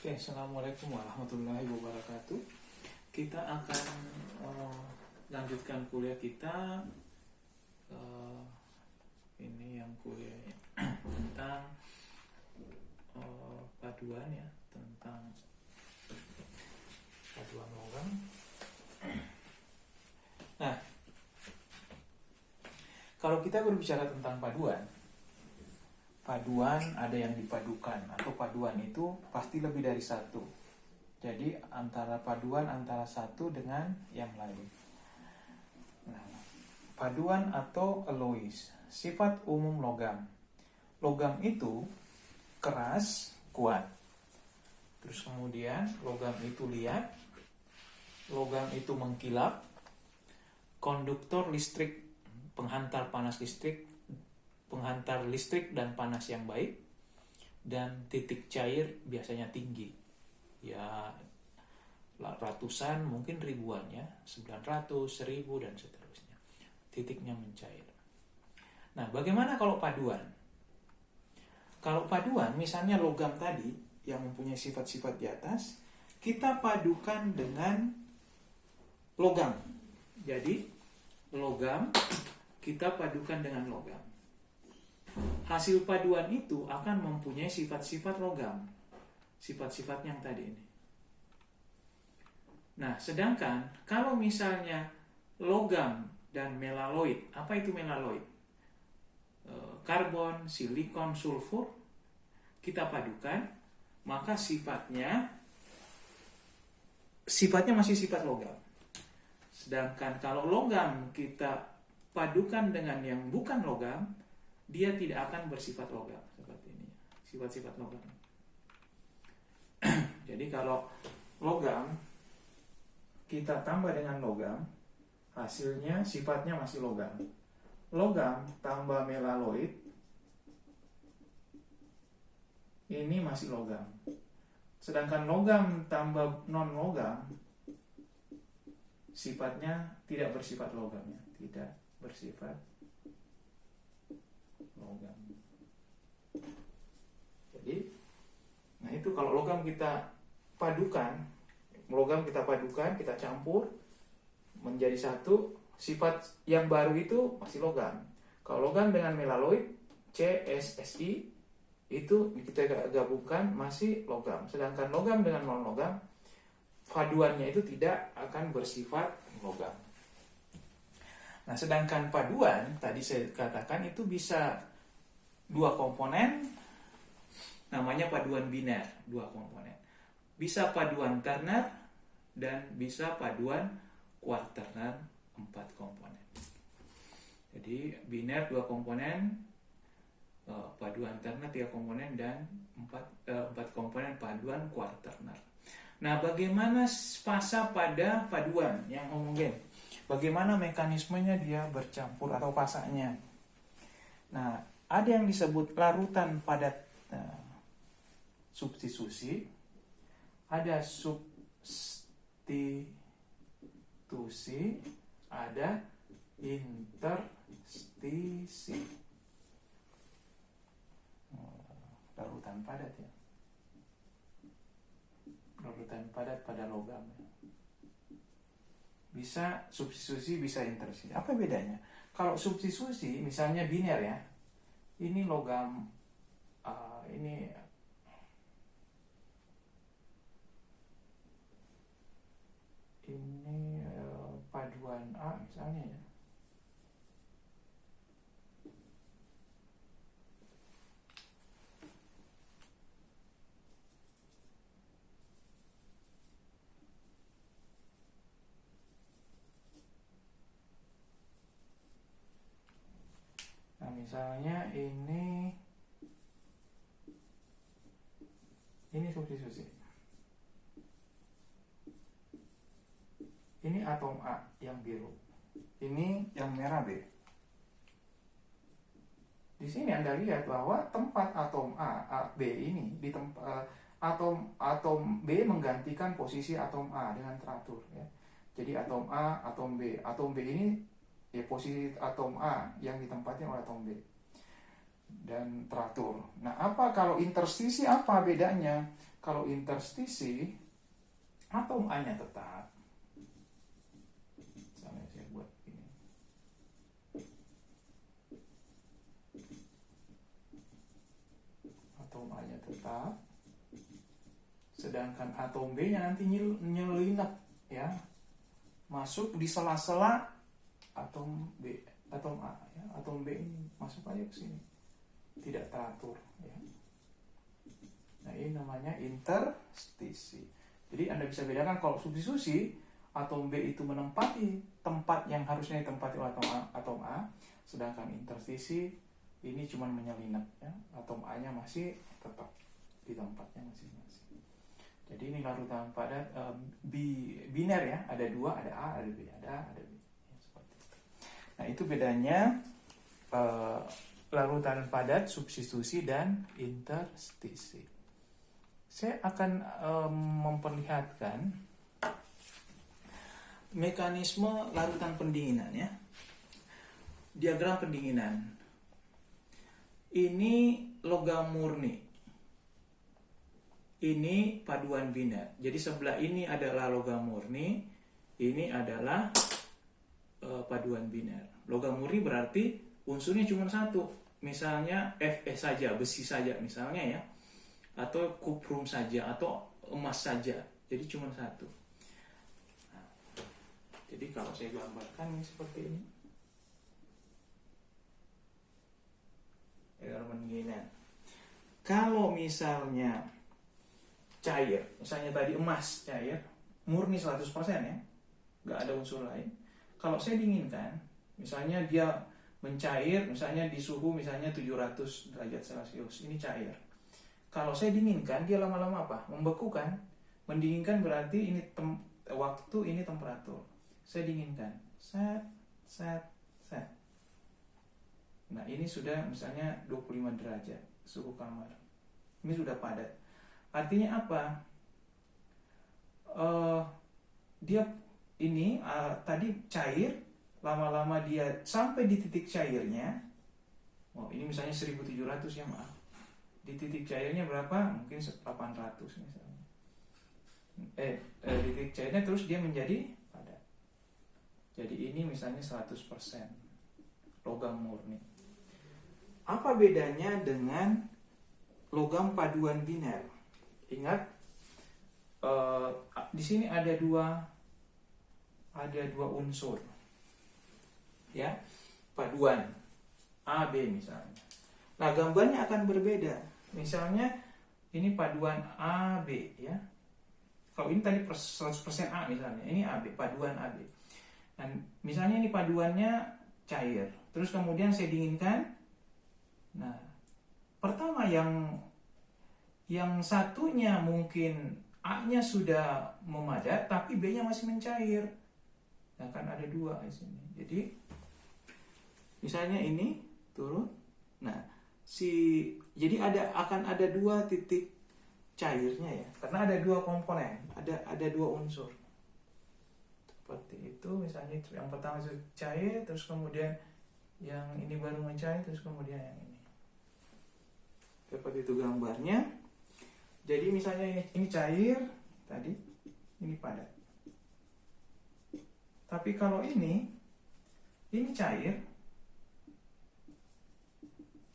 Oke, Assalamualaikum warahmatullahi wabarakatuh. Kita akan lanjutkan kuliah kita. Ini yang kuliah tentang paduan ya, tentang paduan logam. Nah, kalau kita berbicara tentang paduan ada yang dipadukan, atau paduan itu pasti lebih dari satu. Jadi paduan antara satu dengan yang lain. Nah, paduan atau alloys, sifat umum logam. Logam itu keras, kuat. Terus kemudian logam itu liat, logam itu mengkilap, konduktor listrik, penghantar panas listrik, penghantar listrik dan panas yang baik, dan titik cair biasanya tinggi, ya ratusan mungkin ribuan ya, 900, 1000 dan seterusnya, titiknya mencair. Nah, bagaimana kalau paduan? Kalau paduan, misalnya logam tadi yang mempunyai sifat-sifat di atas, kita padukan dengan logam. Jadi logam kita padukan dengan logam. Hasil paduan itu akan mempunyai sifat-sifat logam, sifat-sifat yang tadi ini. Nah, sedangkan kalau misalnya logam dan melaloid, apa itu melaloid? Karbon, silikon, sulfur, kita padukan, maka sifatnya masih sifat logam. Sedangkan kalau logam kita padukan dengan yang bukan logam, dia tidak akan bersifat logam seperti ini, sifat-sifat logam. Jadi kalau logam kita tambah dengan logam, hasilnya sifatnya masih logam. Logam tambah melaloid, ini masih logam. Sedangkan logam tambah non logam, sifatnya tidak bersifat logamnya, tidak bersifat logam. Jadi, nah itu kalau logam kita padukan, kita campur menjadi satu, sifat yang baru itu masih logam. Kalau logam dengan melaloid, CSSI, itu kita gabungkan masih logam. Sedangkan logam dengan non logam, paduannya itu tidak akan bersifat logam. Nah, sedangkan paduan tadi saya katakan itu bisa dua komponen, namanya paduan biner, dua komponen. Bisa paduan terner dan bisa paduan kuaterner, 4 komponen. Jadi biner 2 komponen, paduan terner 3 komponen, dan 4 komponen paduan kuaterner. Nah, bagaimana fasa pada paduan yang homogen? Bagaimana mekanismenya dia bercampur atau fasanya? Nah, ada yang disebut larutan padat substitusi, ada substitusi, ada interstisi. Larutan padat ya. Larutan padat pada logam. Bisa substitusi, bisa interstisi. Apa bedanya? Kalau substitusi, misalnya biner ya, ini logam, ini paduan A misalnya ya. Nah, misalnya ini substitusi. Ini atom A yang biru, ini yang merah B. Di sini Anda lihat bahwa tempat atom B ini atom B menggantikan posisi atom A dengan teratur ya. Jadi atom A, atom B ini ya posisi atom A yang ditempatkan oleh atom B. dan teratur. Nah, apa kalau interstisi, apa bedanya? Kalau interstisi atom A-nya tetap. Misalnya saya buat ini. Atom A-nya tetap. Sedangkan atom B-nya nanti nyelinap ya. Masuk di sela-sela atom B, atom A ya. Atom B ini masuk aja ke sini. Tidak teratur ya. Nah, ini namanya interstisi. Jadi Anda bisa bedakan kalau substitusi, atom B itu menempati tempat yang harusnya ditempati oleh atom A, sedangkan interstisi ini cuma menyelinap ya. Atom A-nya masih tetap di tempatnya masing-masing. Jadi ini larutan padat biner ya, ada dua, ada A, ada B, ada B. Ya, seperti itu. Nah, itu bedanya larutan padat, substitusi, dan interstisi. Saya akan memperlihatkan mekanisme larutan pendinginan ya. Diagram pendinginan. Ini logam murni. Ini paduan biner. Jadi sebelah ini adalah logam murni, ini adalah paduan biner. Logam murni berarti unsurnya cuma satu. Misalnya Fe saja, besi saja misalnya ya. Atau kuprum saja, atau emas saja. Jadi cuma satu. Nah, jadi kalau saya gambarkan ini seperti ini. Pendinginan. Kalau misalnya cair, misalnya tadi emas cair, murni 100% ya, nggak ada unsur lain. Kalau saya dinginkan, misalnya dia mencair, misalnya di suhu misalnya 700 derajat Celcius, ini cair. Kalau saya dinginkan, dia lama-lama apa? Membeku kan? Mendinginkan berarti ini waktu, ini temperatur. Saya dinginkan, set. Nah, ini sudah misalnya 25 derajat suhu kamar. Ini sudah padat. Artinya apa? Dia ini tadi cair, lama-lama dia sampai di titik cairnya. Oh, ini misalnya 1700 ya, maaf. Di titik cairnya berapa? Mungkin 800 misalnya. Di titik cairnya terus dia menjadi padat. Jadi ini misalnya 100% logam murni. Apa bedanya dengan logam paduan biner? Ingat, di sini ada dua unsur, ya, paduan A, B misalnya. Nah, gambarnya akan berbeda. Misalnya ini paduan A, B ya. Kalau ini tadi 100% A misalnya, ini AB, paduan AB. Dan misalnya ini paduannya cair, terus kemudian saya dinginkan. Nah, pertama yang satunya mungkin A-nya sudah memadat, tapi B-nya masih mencair. Nah, kan ada dua di sini. Jadi, misalnya ini turun. Nah, jadi akan ada dua titik cairnya ya, karena ada dua komponen, ada dua unsur. Seperti itu, misalnya yang pertama itu cair, terus kemudian yang ini baru mencair, terus kemudian yang ini. Seperti itu gambarnya. Jadi misalnya ini cair tadi, ini padat. Tapi kalau ini cair,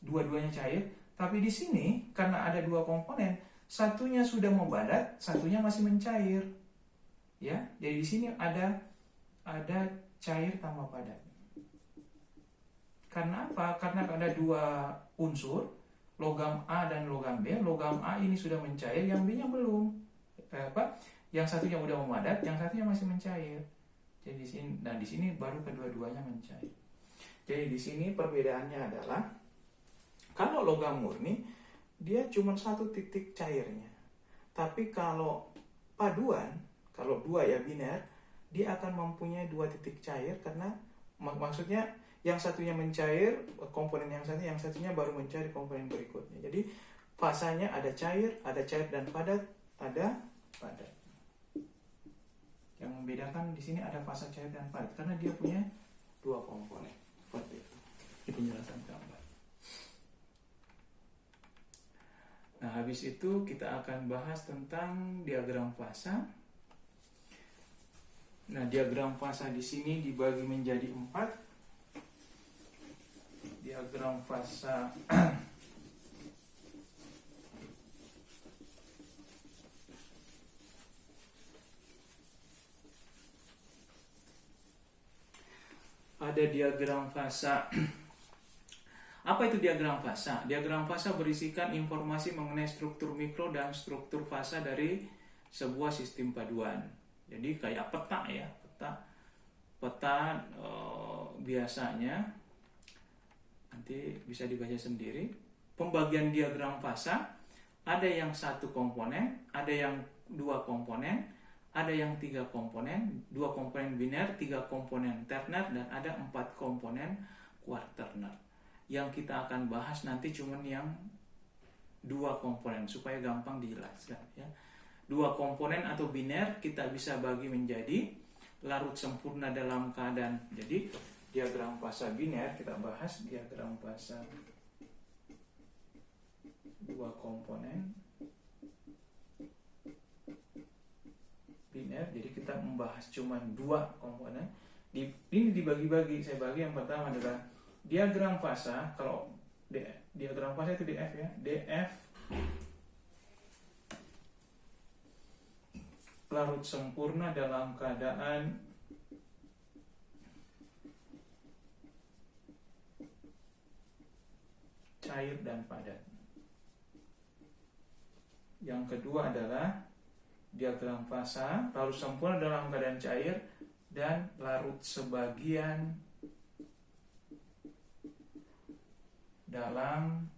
dua-duanya cair, tapi di sini karena ada dua komponen, satunya sudah membadat, satunya masih mencair. Ya, jadi di sini ada cair tambah padat. Karena apa? Karena ada dua unsur, logam A dan logam B. Logam A ini sudah mencair, yang B-nya belum. Yang satunya udah memadat, yang satunya masih mencair. Jadi di sini baru kedua-duanya mencair. Jadi di sini perbedaannya adalah kalau logam murni dia cuma satu titik cairnya. Tapi kalau paduan, kalau dua ya biner, dia akan mempunyai dua titik cair karena maksudnya yang satunya mencair komponen yang satunya baru mencair komponen berikutnya. Jadi fasanya ada cair dan padat, ada padat. Yang membedakan di sini ada fasa cair dan padat karena dia punya dua komponen. Seperti itu. Ini penjelasan gambar. Nah, habis itu kita akan bahas tentang diagram fasa. Nah, diagram fasa di sini dibagi menjadi 4. Diagram fasa ada diagram fasa. Apa itu diagram fasa? Diagram fasa berisikan informasi mengenai struktur mikro dan struktur fasa dari sebuah sistem paduan. Jadi kayak peta ya, peta biasanya nanti bisa dibaca sendiri. Pembagian diagram fasa ada yang 1 komponen, ada yang 2 komponen, ada yang 3 komponen, 2 komponen biner, 3 komponen terner, dan ada 4 komponen quaterner. Yang kita akan bahas nanti cuman yang 2 komponen supaya gampang dijelaskan ya. 2 komponen atau biner kita bisa bagi menjadi larut sempurna dalam keadaan. Jadi diagram fasa biner kita bahas diagram fasa 2 komponen biner. Jadi kita membahas cuman 2 komponen. Ini dibagi-bagi. Saya bagi yang pertama adalah diagram fasa. Kalau diagram fasa itu DF ya, DF larut sempurna dalam keadaan cair dan padat. Yang kedua adalah diagram fasa larut sempurna dalam keadaan cair dan larut sebagian dalam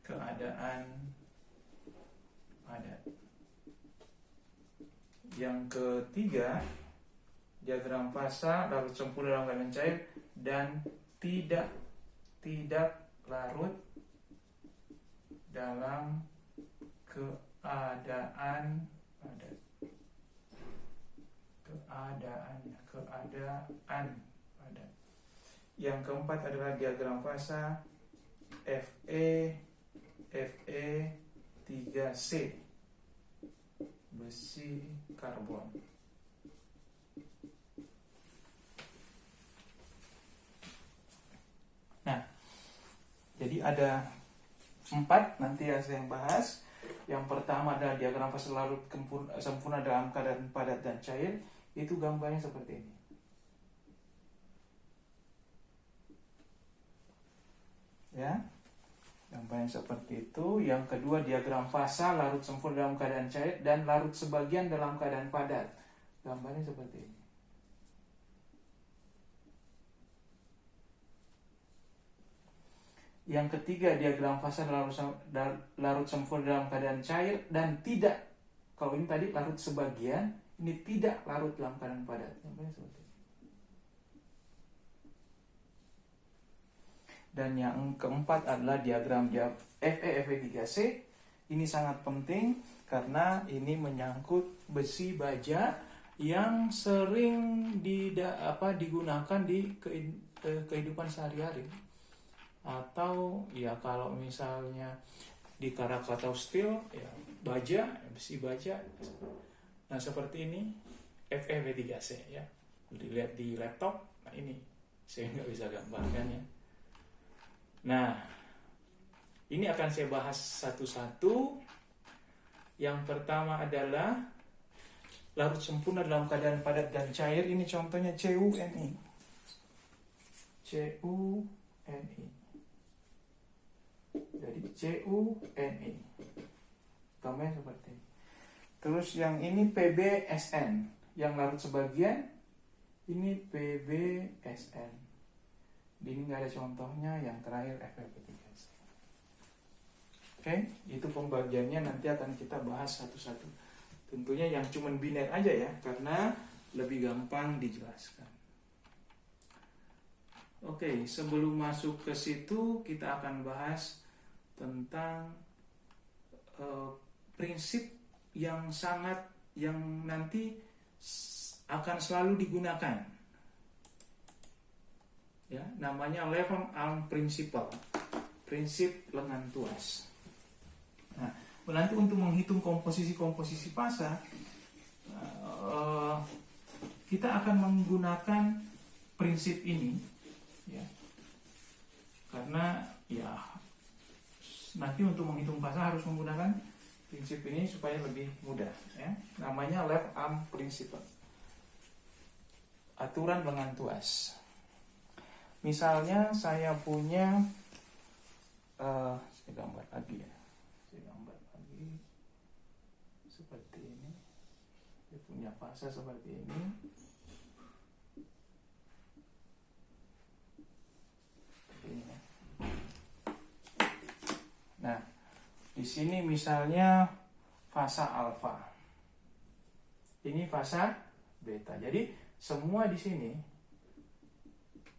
keadaan padat. Yang ketiga, diagram fasa larut sempurna dalam keadaan cair dan tidak larut dalam keadaan padat. Keadaan padat. Yang keempat adalah diagram fasa Fe 3C, besi karbon. Nah, jadi ada 4 nanti yang saya bahas. Yang pertama adalah diagram fasa larut sempurna dalam keadaan padat dan cair. Itu gambarnya seperti ini. Ya, gambarnya seperti itu. Yang kedua, diagram fasa larut sempurna dalam keadaan cair dan larut sebagian dalam keadaan padat. Gambarnya seperti ini. Yang ketiga, diagram fasa larut sempurna dalam keadaan cair dan tidak. Kalau ini tadi larut sebagian, ini tidak larut dalam keadaan padat. Gambarnya seperti ini. Dan yang keempat adalah diagram Fe3C. Ini sangat penting karena ini menyangkut besi baja yang sering digunakan di kehidupan sehari-hari. Atau ya kalau misalnya di Krakatau Steel ya baja, besi baja. Nah seperti ini Fe3C ya. Dilihat di laptop. Nah ini saya nggak bisa gambarkan ya. Nah, ini akan saya bahas satu-satu. Yang pertama adalah larut sempurna dalam keadaan padat dan cair. Ini contohnya CuNi. CuNi. Jadi CuNi. Gambarnya seperti ini. Terus yang ini PbSN. Yang larut sebagian, ini PbSN. Ini nggak ada contohnya. Yang terakhir Fe3C. Oke, itu pembagiannya nanti akan kita bahas satu-satu. Tentunya yang cuman biner aja ya, karena lebih gampang dijelaskan. Oke, sebelum masuk ke situ kita akan bahas tentang prinsip yang nanti akan selalu digunakan. Ya, namanya Levin-Arm Principle, prinsip lengan tuas. Nah, nanti untuk menghitung komposisi fasa, kita akan menggunakan prinsip ini, ya, karena ya nanti untuk menghitung fasa harus menggunakan prinsip ini supaya lebih mudah, ya. Namanya left arm principle, aturan lengan tuas. Misalnya saya punya saya gambar lagi, ya. Saya gambar lagi seperti ini. Saya punya fasa seperti ini. Nah, di sini misalnya fasa alfa. Ini fasa beta. Jadi semua di sini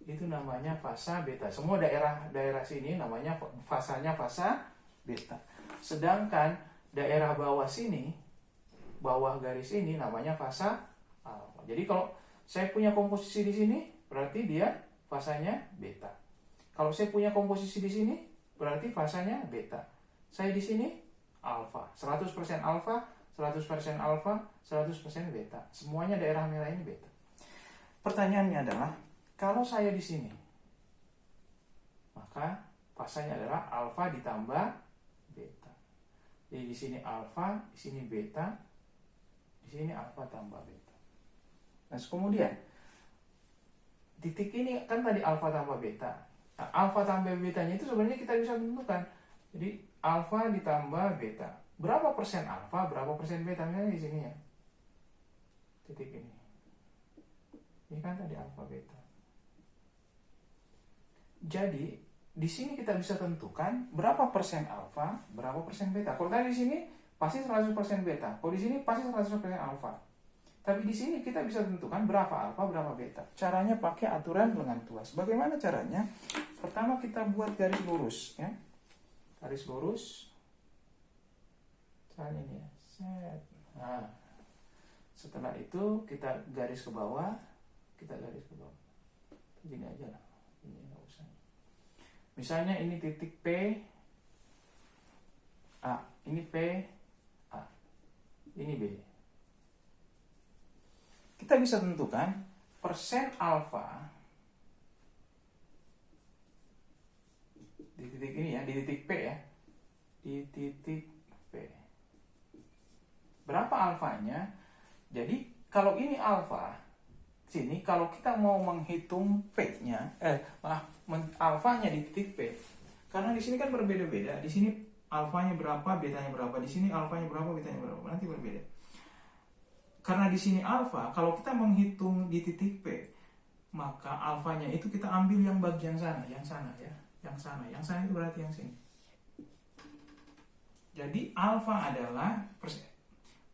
itu namanya fasa beta. Semua daerah sini namanya fasanya fasa beta. Sedangkan daerah bawah sini, bawah garis ini namanya fasa alfa. Jadi kalau saya punya komposisi di sini, berarti dia fasanya beta. Kalau saya punya komposisi di sini, berarti fasanya beta. Saya di sini alfa, 100% alfa, 100% alfa, 100% beta. Semuanya daerah merah ini beta. Pertanyaannya adalah, kalau saya di sini, maka fasanya adalah alfa ditambah beta. Jadi di sini alfa, di sini beta, di sini alfa tambah beta. Nah, kemudian titik ini kan tadi alfa tambah beta. Nah, alfa tambah betanya itu sebenarnya kita bisa tentukan. Jadi alfa ditambah beta. Berapa persen alfa, berapa persen beta? Misalnya di sini ya. Titik ini. Ini kan tadi alfa beta. Jadi di sini kita bisa tentukan berapa persen alfa, berapa persen beta. Kalau tadi di sini pasti 100% beta. Kalau di sini pasti 100% alfa. Tapi di sini kita bisa tentukan berapa alfa, berapa beta. Caranya pakai aturan lengan tuas. Bagaimana caranya? Pertama kita buat garis lurus, ya. Garis lurus. Misalnya ini ya. Set. Nah, setelah itu kita garis ke bawah, kita garis ke bawah. Gini aja lah. Ini nggak usah. Misalnya ini titik P A, ini P A, ini B. Kita bisa tentukan persen alfa di titik ini ya, di titik P ya, di titik P. Berapa alfanya? Jadi kalau ini alfa, sini kalau kita mau menghitung P-nya, alfanya di titik P, karena di sini kan berbeda-beda. Di sini alfanya berapa, betanya berapa. Di sini alfanya berapa, betanya berapa. Nanti berbeda. Karena di sini alfa, kalau kita menghitung di titik P, maka alfanya itu kita ambil yang bagian sana, yang sana ya, yang sana itu berarti yang sini. Jadi alfa adalah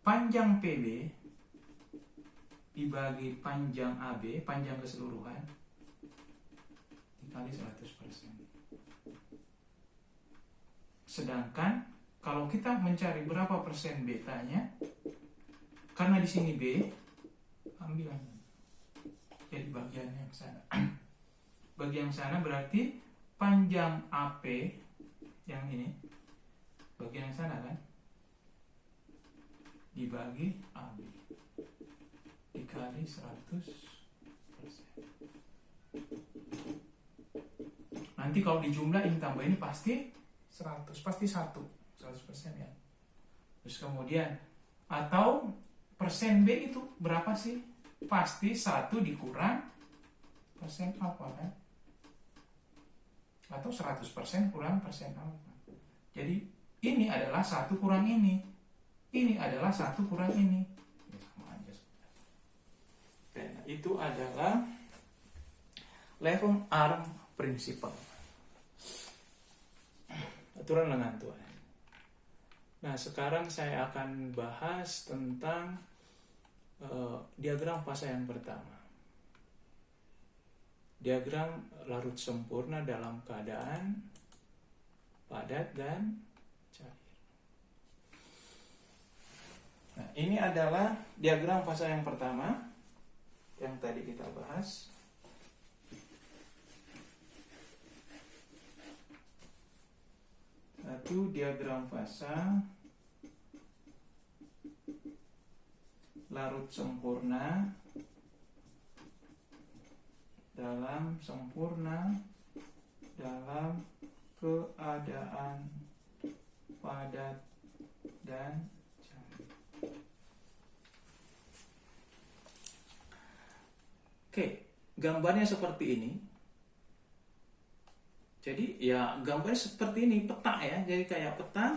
panjang PB dibagi panjang AB, panjang keseluruhan, dikali 100%. Sedangkan kalau kita mencari berapa persen betanya, karena di sini B, ambil jadi bagian yang sana. Bagian sana berarti panjang AP yang ini, bagian yang sana kan, dibagi AB dikali 100%. Nanti kalau dijumlah ini tambah ini pasti 100, pasti 100% ya. Terus kemudian atau persen B itu berapa sih? Pasti 1 dikurang persen alfa kan? Atau 100% kurang persen alfa. Jadi ini adalah 1 kurang ini. Ini adalah 1 kurang ini. Ya, sama aja. Oke, nah, itu adalah left arm principle. Aturan lengan tuas. Nah, sekarang saya akan bahas tentang diagram fasa yang pertama. Diagram larut sempurna dalam keadaan padat dan cair. Nah, ini adalah diagram fasa yang pertama yang tadi kita bahas. Satu, diagram fasa larut sempurna dalam keadaan padat dan cair. Oke, gambarnya seperti ini. Jadi ya gambarnya seperti ini, peta ya. Jadi kayak peta.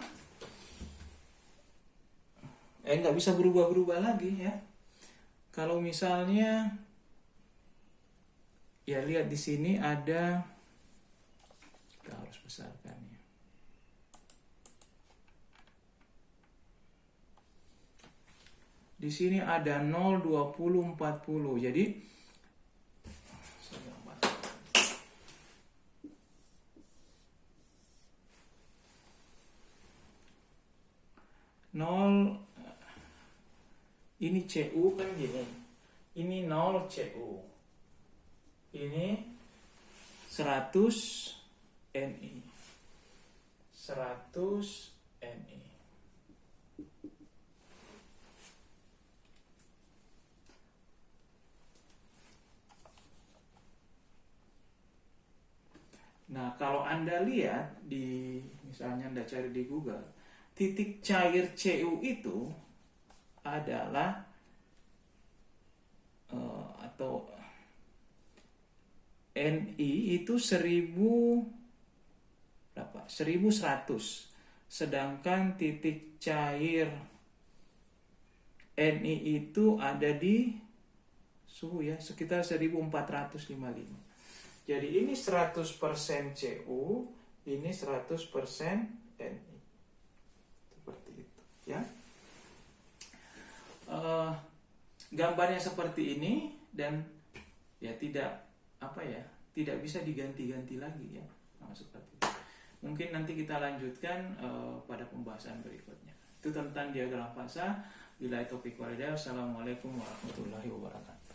Nggak bisa berubah-berubah lagi ya. Kalau misalnya ya lihat di sini ada, kita harus besarkan ya. Di sini ada 0, 20, 40. Jadi 0 ini CU kan gini. Ini 0 CU. Ini 100 NI. 100 NI. Nah, kalau Anda lihat di, misalnya Anda cari di Google, titik cair CU itu adalah atau NI itu 1100. Sedangkan titik cair NI itu ada di suhu ya, sekitar 1455. Jadi ini 100% CU, ini 100% NI. Seperti itu, ya. Gambarnya seperti ini dan ya tidak bisa diganti-ganti lagi ya. Nah, seperti itu. Mungkin nanti kita lanjutkan pada pembahasan berikutnya. Itu tentang diagram fasa. Bila topik walidah. Assalamualaikum warahmatullahi wabarakatuh.